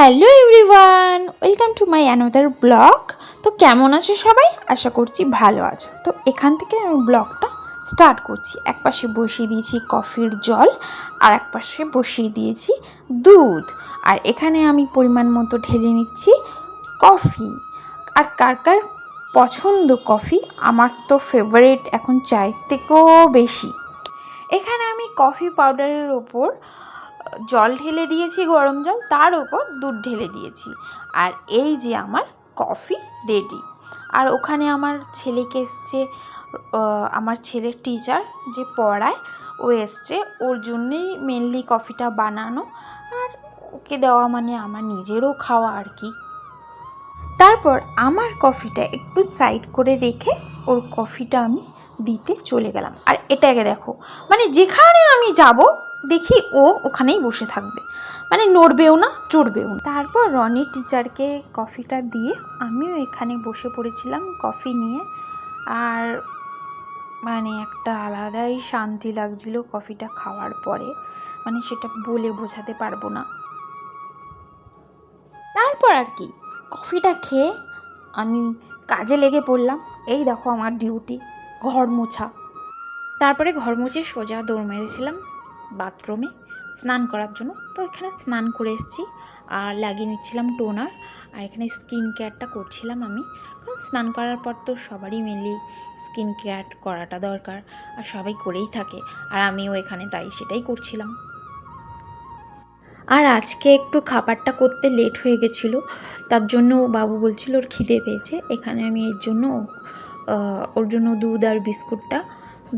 Hello everyone, welcome to my another blog. তো কেমন আছো সবাই? আশা করছি ভালো আছো। তো এখান থেকে আমি ব্লগটা স্টার্ট করছি। এক পাশে বসিয়ে দিয়েছি কফির জল, আর এক পাশে বসিয়ে দিয়েছি দুধ, আর এখানে আমি পরিমাণ মতো ঢেলে নিচ্ছি কফি। আর কার কার পছন্দ কফি? আমার তো ফেভারিট এখন চায়ের থেকেও বেশি। এখানে আমি কফি পাউডারের ওপর জল ঢেলে দিয়েছি, গরম জল, তার ওপর দুধ ঢেলে দিয়েছি। আর এই যে আমার কফি রেডি। আর ওখানে আমার ছেলেকে এসছে, আমার ছেলের টিচার যে পড়ায় ও এসছে, ওর জন্যেই মেনলি কফিটা বানানো, আর ওকে দেওয়া মানে আমার নিজেরও খাওয়া আর কি। তারপর আমার কফিটা একটু সাইড করে রেখে ওর কফিটা আমি দিতে চলে গেলাম। আর এটাকে দেখো, মানে যেখানে আমি যাব দেখি ও ওখানেই বসে থাকবে, মানে নড়বেও না চড়বেও না। তারপর রনি টিচারকে কফিটা দিয়ে আমিও এখানে বসে পড়েছিলাম কফি নিয়ে। আর মানে একটা আলাদাই শান্তি লাগছিল কফিটা খাওয়ার পরে, মানে সেটা বলে বোঝাতে পারবো না। তারপর আর কি, কফিটা খেয়ে আমি কাজে লেগে পড়লাম। এই দেখো আমার ডিউটি, ঘর মোছা। তারপরে ঘর মুছে সোজা দৌড় মেরেছিলাম বাথরুমে স্নান করার জন্য। তো এখানে স্নান করে এসেছি আর লাগিয়ে নিচ্ছিলাম টোনার, আর এখানে স্কিন কেয়ারটা করছিলাম আমি, কারণ স্নান করার পর তো সবারই মেনলি স্কিন কেয়ার করাটা দরকার, আর সবাই করেই থাকে, আর আমিও এখানে তাই সেটাই করছিলাম। আর আজকে একটু খাবারটা করতে লেট হয়ে গেছিলো, তার জন্য বাবু বলছিল ওর খিদে পেয়েছে। এখানে আমি এর জন্য ওর জন্য দুধ আর বিস্কুটটা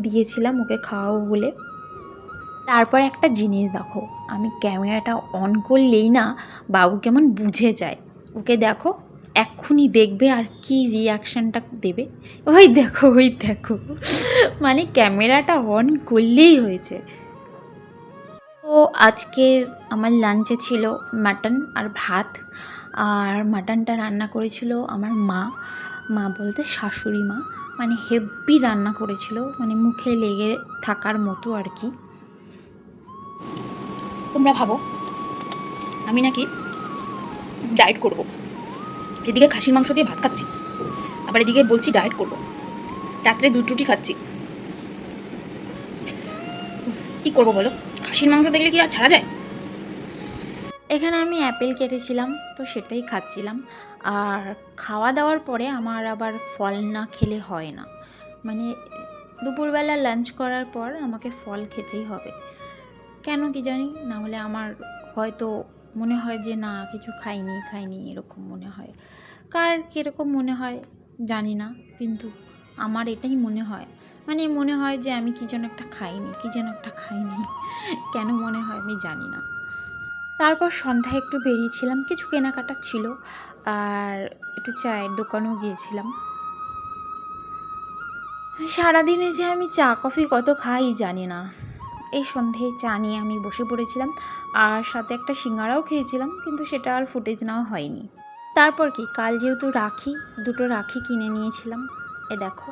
দিয়েছিলাম ওকে খাওয়াবো বলে। তারপর একটা জিনিস দেখো, আমি ক্যামেরাটা অন করলেই না বাবু কেমন বুঝে যায়। ওকে দেখো, এক্ষুনি দেখবে আর কি রিয়াকশানটা দেবে। ওই দেখো ওই দেখো, মানে ক্যামেরাটা অন করলেই হয়েছে। তো আজকের আমার লাঞ্চে ছিল মাটন আর ভাত, আর মাটনটা রান্না করেছিল আমার মা বলতে শাশুড়ি মা, মানে হেভি রান্না করেছিল, মানে মুখে লেগে থাকার মতো আর কি। তোমরা ভাবো আমি নাকি ডায়েট করব, এদিকে খাসির মাংস দিয়ে ভাত খাচ্ছি, আবার এদিকে বলছি ডায়েট করব, রাত্রে 2 রুটি খাচ্ছি। কি করব বলো, খাসির মাংস দেখলে কি আর ছাড়া যায়? এখানে আমি অ্যাপেল কেটেছিলাম, তো সেটাই খাচ্ছিলাম। আর খাওয়া দাওয়ার পরে আমার আবার ফল না খেলে হয় না, মানে দুপুরবেলা লাঞ্চ করার পর আমাকে ফল খেতেই হবে। কেন কি জানি, না হলে আমার হয়তো মনে হয় যে না কিছু খাইনি এরকম মনে হয়। কার কীরকম মনে হয় জানি না, কিন্তু আমার এটাই মনে হয়, মানে মনে হয় যে আমি কী যেন একটা খাইনি কেন মনে হয় আমি জানি না। তারপর সন্ধ্যায় একটু বেরিয়েছিলাম, কিছু কেনাকাটা ছিল, আর একটু চায়ের দোকানেও গিয়েছিলাম। সারাদিনে যে আমি চা কফি কত খাই জানি না। এই সন্ধ্যায় চা নিয়ে আমি বসে পড়েছিলাম, আর সাথে একটা সিঙ্গারাও খেয়েছিলাম, কিন্তু সেটা আর ফুটেজ নেওয়া হয়নি। তারপর কি, কাল যেহেতু রাখি, 2টো রাখি কিনে নিয়েছিলাম, এ দেখো।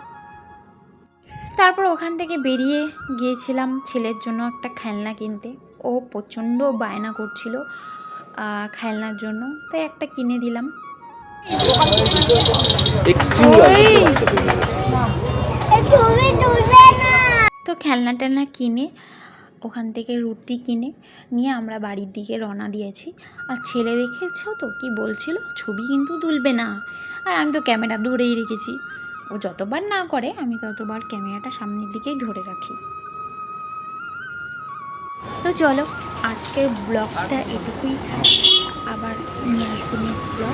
তারপর ওখান থেকে বেরিয়ে গিয়েছিলাম ছেলের জন্য একটা খেলনা কিনতে। ও প্রচণ্ড বায়না করছিল খেলনার জন্য, তাই একটা কিনে দিলাম। তো খেলনা টেলনা কিনে ওখান থেকে রুটি কিনে নিয়ে আমরা বাড়ির দিকে রওনা দিয়েছি। আর ছেলে দেখেছো তো কি বলছিল, ছবি কিন্তু তুলবে না, আর আমি তো ক্যামেরা ধরেই রেখেছি। ও যতবার না করে আমি ততবার ক্যামেরাটা সামনের দিকেই ধরে রাখি। তো চলো, আজকের ব্লগটা এটুকুই থাক, আবার নিয়ে আসবো নেক্সট ব্লগ।